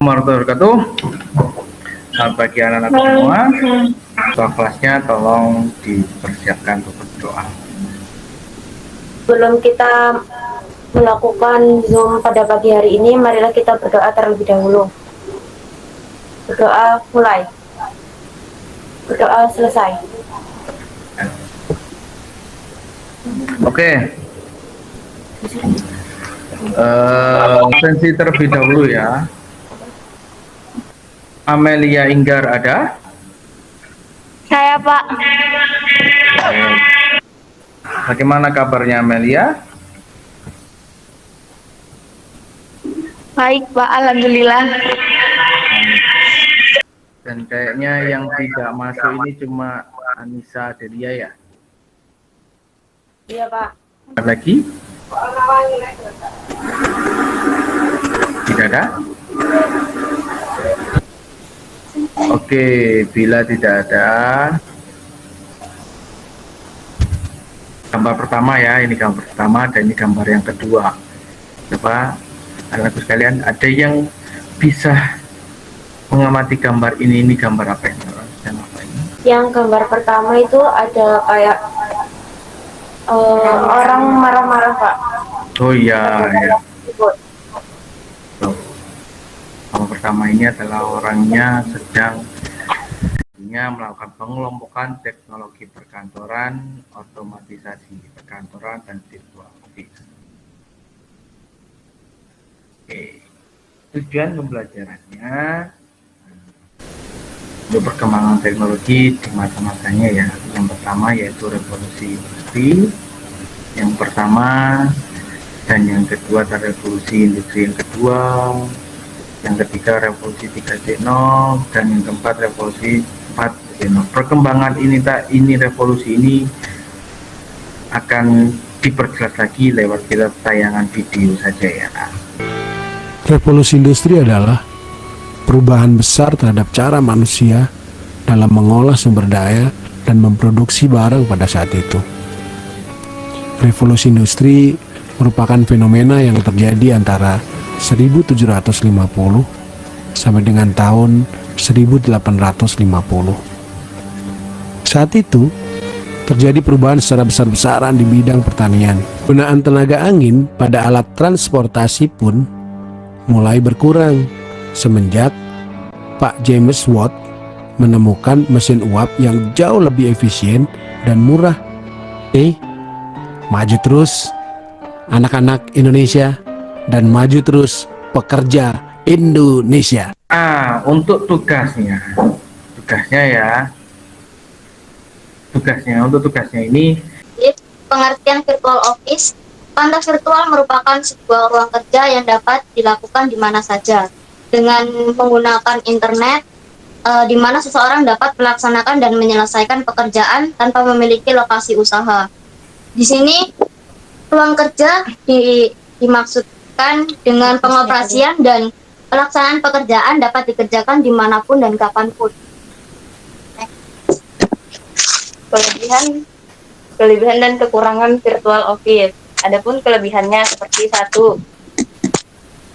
Warahmatullahi wabarakatuh. Selamat pagi anak-anak semua. Ketua kelasnya tolong dipersiapkan untuk berdoa. Sebelum kita melakukan Zoom pada pagi hari ini, marilah kita berdoa terlebih dahulu. Berdoa mulai. Berdoa selesai. Oke. Sensi terlebih dahulu ya. Amelia Inggar ada? Saya, Pak. Bagaimana kabarnya Amelia? Baik, Pak. Alhamdulillah. Dan kayaknya yang tidak masuk ini cuma Anissa Delia ya? Iya, Pak. Ada lagi? Tidak ada? Oke, bila tidak ada, gambar pertama ya, ini gambar pertama dan ini gambar yang kedua. Coba anak-anakku sekalian, ada yang bisa mengamati gambar ini gambar apa ini? Yang gambar pertama itu ada kayak orang marah-marah, Pak. Oh iya, ya. Gambar pertama ini adalah orangnya sedang melakukan pengelompokan teknologi perkantoran, otomatisasi perkantoran, dan virtual office. Oke. Tujuan pembelajarannya untuk perkembangan teknologi di masa-masanya ya. Yang pertama yaitu revolusi industri yang pertama, dan yang kedua adalah revolusi industri yang kedua, yang ketiga revolusi 3.0, dan yang keempat revolusi 4.0. Perkembangan ini revolusi ini akan diperjelas lagi lewat kita tayangan video saja ya. Revolusi industri adalah perubahan besar terhadap cara manusia dalam mengolah sumber daya dan memproduksi barang pada saat itu. Revolusi industri merupakan fenomena yang terjadi antara 1750 sampai dengan tahun 1850. Saat itu, terjadi perubahan secara besar-besaran di bidang pertanian. Penggunaan tenaga angin pada alat transportasi pun mulai berkurang semenjak Pak James Watt menemukan mesin uap yang jauh lebih efisien dan murah. Maju terus anak-anak Indonesia dan maju terus pekerja Indonesia. Untuk tugasnya ini Pengertian virtual office. Kantor virtual merupakan sebuah ruang kerja yang dapat dilakukan di mana saja dengan menggunakan internet, di mana seseorang dapat melaksanakan dan menyelesaikan pekerjaan tanpa memiliki lokasi usaha. Di sini ruang kerja dimaksudkan dengan pengoperasian dan pelaksanaan pekerjaan dapat dikerjakan dimanapun dan kapanpun. Kelebihan dan kekurangan virtual office. Adapun kelebihannya seperti 1,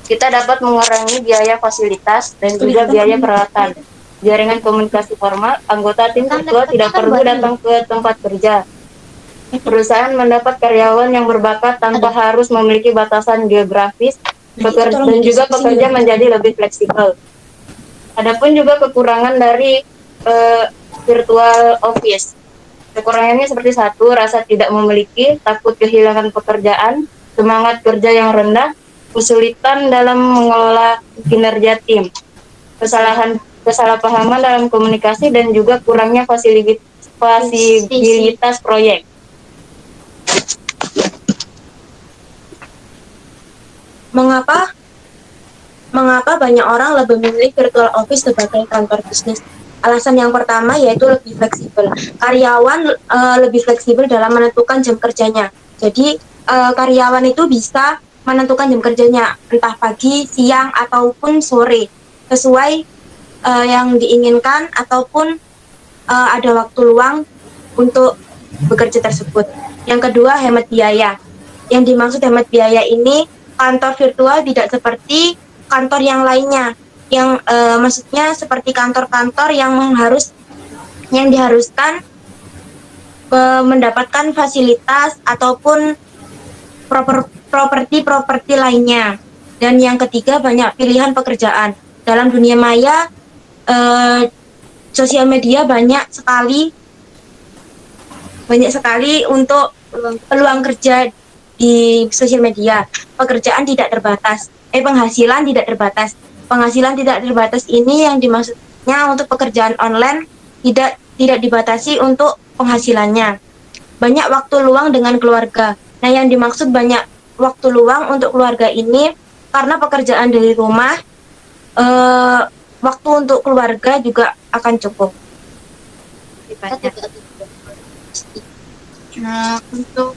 kita dapat mengurangi biaya fasilitas dan juga biaya peralatan. Jaringan komunikasi formal, anggota tim virtual tidak perlu datang ke tempat kerja. Perusahaan mendapat karyawan yang berbakat tanpa harus memiliki batasan geografis, dan juga pekerja menjadi lebih fleksibel. Adapun juga kekurangan dari virtual office. Kekurangannya seperti 1, rasa tidak memiliki, takut kehilangan pekerjaan, semangat kerja yang rendah, kesulitan dalam mengelola kinerja tim, kesalahpahaman dalam komunikasi, dan juga kurangnya fasilitas proyek. Mengapa banyak orang lebih memilih virtual office sebagai kantor bisnis? Alasan yang pertama yaitu lebih fleksibel. Karyawan lebih fleksibel dalam menentukan jam kerjanya. Jadi karyawan itu bisa menentukan jam kerjanya entah pagi, siang ataupun sore sesuai yang diinginkan ataupun ada waktu luang untuk bekerja tersebut. Yang kedua, hemat biaya. Yang dimaksud hemat biaya ini, kantor virtual tidak seperti kantor yang lainnya. yang maksudnya seperti kantor-kantor yang diharuskan mendapatkan fasilitas ataupun properti lainnya. Dan yang ketiga, banyak pilihan pekerjaan. Dalam dunia maya, sosial media banyak sekali untuk peluang kerja di sosial media. Pekerjaan tidak terbatas, penghasilan tidak terbatas. Penghasilan tidak terbatas ini yang dimaksudnya untuk pekerjaan online tidak dibatasi untuk penghasilannya. Banyak waktu luang dengan keluarga. Nah, yang dimaksud banyak waktu luang untuk keluarga ini karena pekerjaan dari rumah, waktu untuk keluarga juga akan cukup. Nah, untuk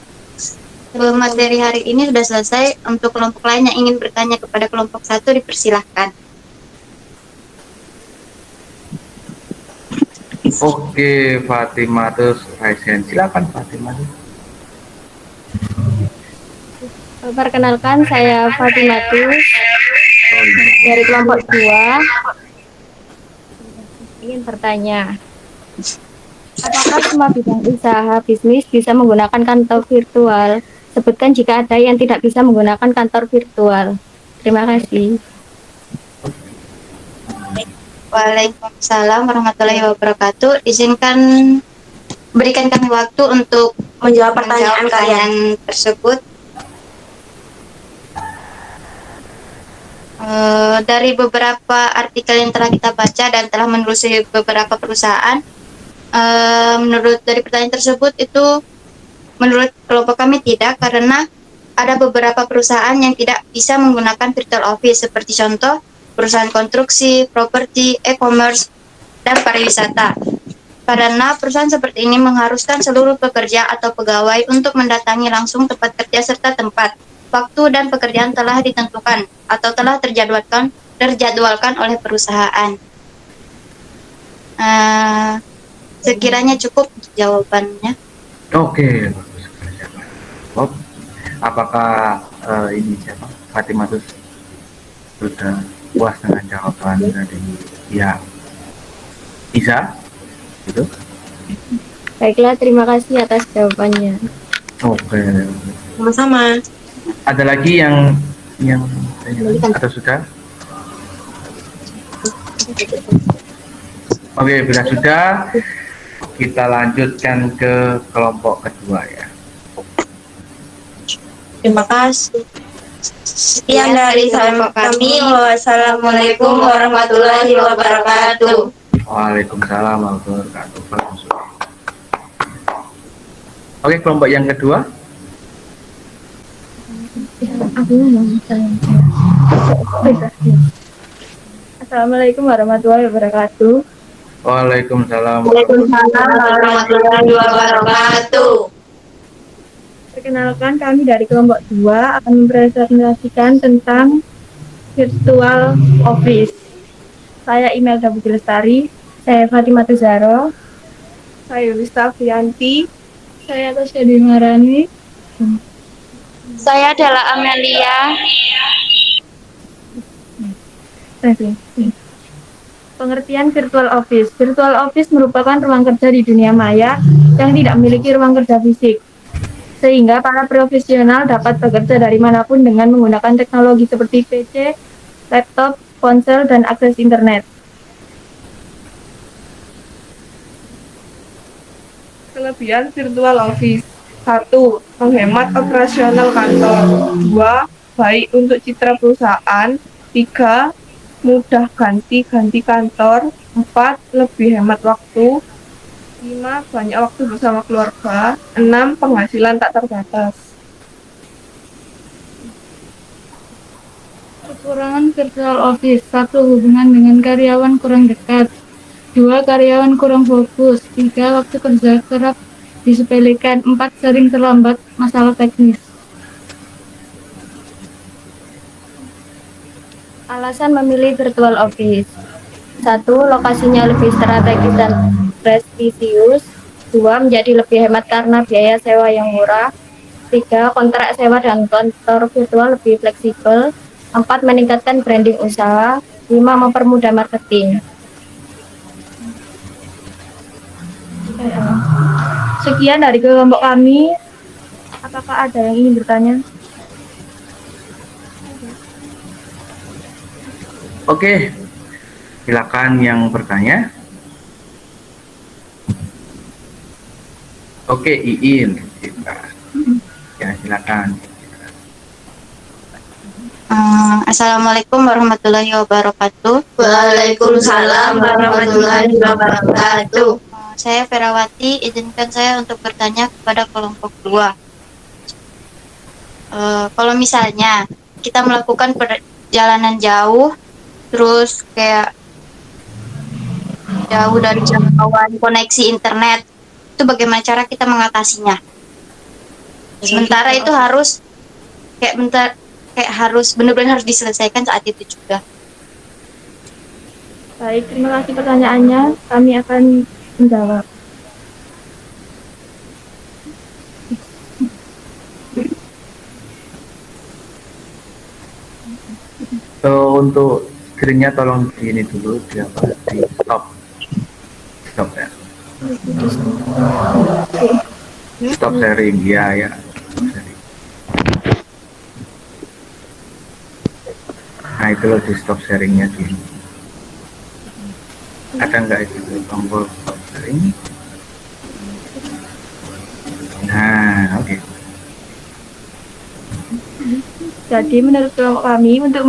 materi hari ini sudah selesai. Untuk kelompok lain yang ingin bertanya kepada kelompok 1 dipersilahkan. Oke, Fatimah terus Aisyah. Silakan Fatimah. Perkenalkan, saya Fatimatus dari kelompok 2. Ingin bertanya, apakah semua bidang usaha bisnis bisa menggunakan kantor virtual? Sebutkan jika ada yang tidak bisa menggunakan kantor virtual. Terima kasih. Waalaikumsalam warahmatullahi wabarakatuh. Izinkan berikan kami waktu untuk Menjawab pertanyaan kalian. tersebut. Dari beberapa artikel yang telah kita baca dan telah menelusuri beberapa perusahaan, dari pertanyaan tersebut itu menurut kelompok kami tidak, karena ada beberapa perusahaan yang tidak bisa menggunakan virtual office, seperti contoh perusahaan konstruksi, properti, e-commerce, dan pariwisata. Karena perusahaan seperti ini mengharuskan seluruh pekerja atau pegawai untuk mendatangi langsung tempat kerja serta tempat, waktu, dan pekerjaan telah ditentukan atau telah terjadwalkan oleh perusahaan. Sekiranya cukup jawabannya. Oke, bagus sekali. Oh, apakah ini siapa? Fatimah terus sudah puas dengan jawaban dari pihak Isa? Gitu? Baiklah, terima kasih atas jawabannya. Oke. Sama-sama. Ada lagi yang atau sudah? Oke, bila sudah, kita lanjutkan ke kelompok kedua ya. Terima kasih. Sekian dari kami. Wassalamualaikum warahmatullahi wabarakatuh. Waalaikumsalam warahmatullahi wabarakatuh. Oke, kelompok yang kedua. Assalamualaikum warahmatullahi wabarakatuh. Waalaikumsalam. Waalaikumsalam warahmatullahi wabarakatuh. Perkenalkan, kami dari kelompok 2 akan mempresentasikan tentang virtual office. Saya Imelda Budi Lestari, saya Fatimah Tuzaro, saya Wista Fianti, saya Tasya Dimarani, Saya adalah Amelia. Pengertian virtual office. Virtual office merupakan ruang kerja di dunia maya yang tidak memiliki ruang kerja fisik, sehingga para profesional dapat bekerja dari manapun dengan menggunakan teknologi seperti PC, laptop, ponsel, dan akses internet. Kelebihan virtual office: 1. Menghemat operasional kantor. 2. Baik untuk citra perusahaan. 3. Mudah ganti kantor. 4. Lebih hemat waktu. 5. Banyak waktu bersama keluarga. 6. Penghasilan tak terbatas. Kekurangan virtual office: 1. Hubungan dengan karyawan kurang dekat. 2. Karyawan kurang fokus. 3. Waktu kerja kerap disepelekan. 4. Sering terlambat masalah teknis. Alasan memilih virtual office: 1. Lokasinya lebih strategis dan prestisius. 2. Menjadi lebih hemat karena biaya sewa yang murah. 3. Kontrak sewa dan kantor virtual lebih fleksibel. 4. Meningkatkan branding usaha. 5. Mempermudah marketing. Sekian dari kelompok kami. Apakah ada yang ingin bertanya? Oke, silakan yang bertanya. Oke, Iin. Ya, silakan. Assalamualaikum warahmatullahi wabarakatuh. Waalaikumsalam warahmatullahi wabarakatuh. Saya Ferawati, izinkan saya untuk bertanya kepada kelompok 2. Kalau misalnya kita melakukan perjalanan jauh, terus kayak jauh dari jangkauan koneksi internet, itu bagaimana cara kita mengatasinya? Sementara itu harus kayak harus benar-benar harus diselesaikan saat itu juga. Baik, terima kasih pertanyaannya. Kami akan menjawab. Untuk screen-nya tolong di ini dulu, di stop. Stop ya. Stop sharing, ya. Nah, itu loh di stop sharingnya dulu. Ada nggak itu tombol stop sharing? Nah, oke. Jadi menurut kelompok kami, untuk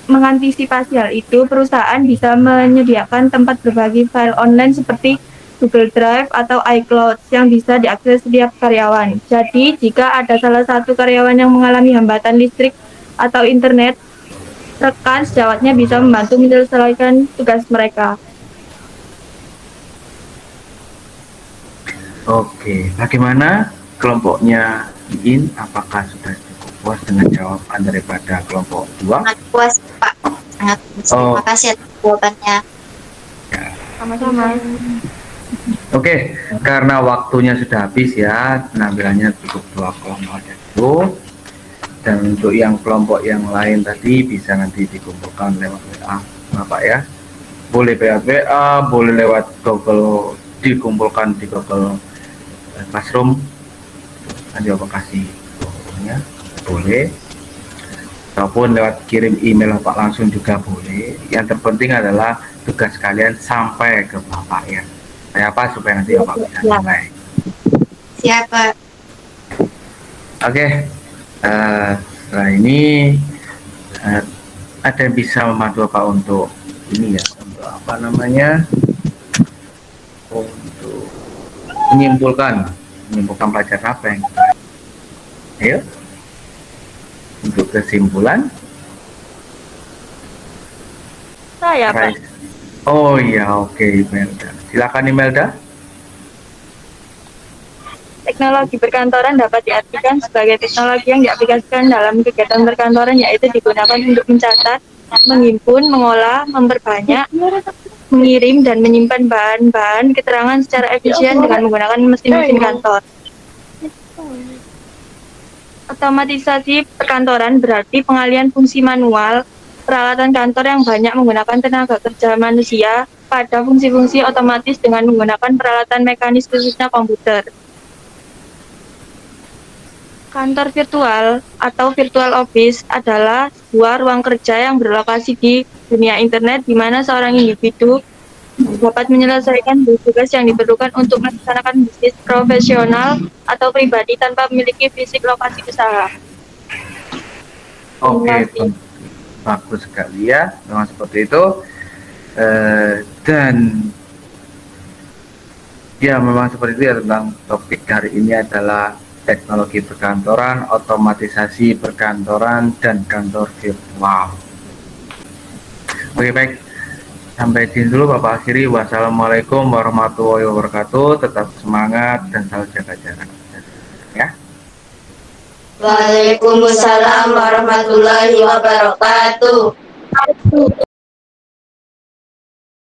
mengantisipasi hal itu, perusahaan bisa menyediakan tempat berbagi file online seperti Google Drive atau iCloud yang bisa diakses setiap karyawan. Jadi, jika ada salah satu karyawan yang mengalami hambatan listrik atau internet, rekan sejawatnya bisa membantu menyelesaikan tugas mereka. Oke, bagaimana kelompoknya Iin? Apakah sudah cukup puas dengan jawaban daripada kelompok 2? Sangat puas, Pak. Sangat puas. Terima kasih atas jawabannya. Sama-sama. Oke, karena waktunya sudah habis ya, penampilannya cukup 2 kelompok aja dulu. Dan untuk yang kelompok yang lain tadi bisa nanti dikumpulkan lewat WA, Bapak ya. Boleh lewat WA, boleh lewat Google, dikumpulkan di Google Classroom. Nanti Bapak kasih ya, boleh. Ataupun lewat kirim email Bapak langsung juga boleh. Yang terpenting adalah tugas kalian sampai ke Bapak ya. Apa supaya nanti Bapak bisa nilai. Siapa? Oke, setelah ini ada yang bisa membantu Bapak untuk ini ya, untuk apa namanya, untuk menyimpulkan pelajaran apa yang kita, ayo, untuk kesimpulan. Saya, Pak. Oh iya, oke, Imelda. Silakan Imelda. Teknologi perkantoran dapat diartikan sebagai teknologi yang diaplikasikan dalam kegiatan perkantoran, yaitu digunakan untuk mencatat, menghimpun, mengolah, memperbanyak, mengirim, dan menyimpan bahan-bahan keterangan secara efisien dengan menggunakan mesin-mesin kantor. Otomatisasi perkantoran berarti pengalihan fungsi manual peralatan kantor yang banyak menggunakan tenaga kerja manusia pada fungsi-fungsi otomatis dengan menggunakan peralatan mekanis khususnya komputer. Kantor virtual atau virtual office adalah sebuah ruang kerja yang berlokasi di dunia internet di mana seorang individu dapat menyelesaikan tugas yang diperlukan untuk melaksanakan bisnis profesional atau pribadi tanpa memiliki fisik lokasi usaha. Oke, bagus sekali ya, memang seperti itu. Dan ya memang seperti itu ya, tentang topik hari ini adalah teknologi perkantoran, otomatisasi perkantoran, dan kantor virtual. Oke, baik. Sampai di sini dulu Bapak akhiri. Wassalamualaikum warahmatullahi wabarakatuh. Tetap semangat dan selalu jaga jarak. Ya. Waalaikumsalam warahmatullahi wabarakatuh.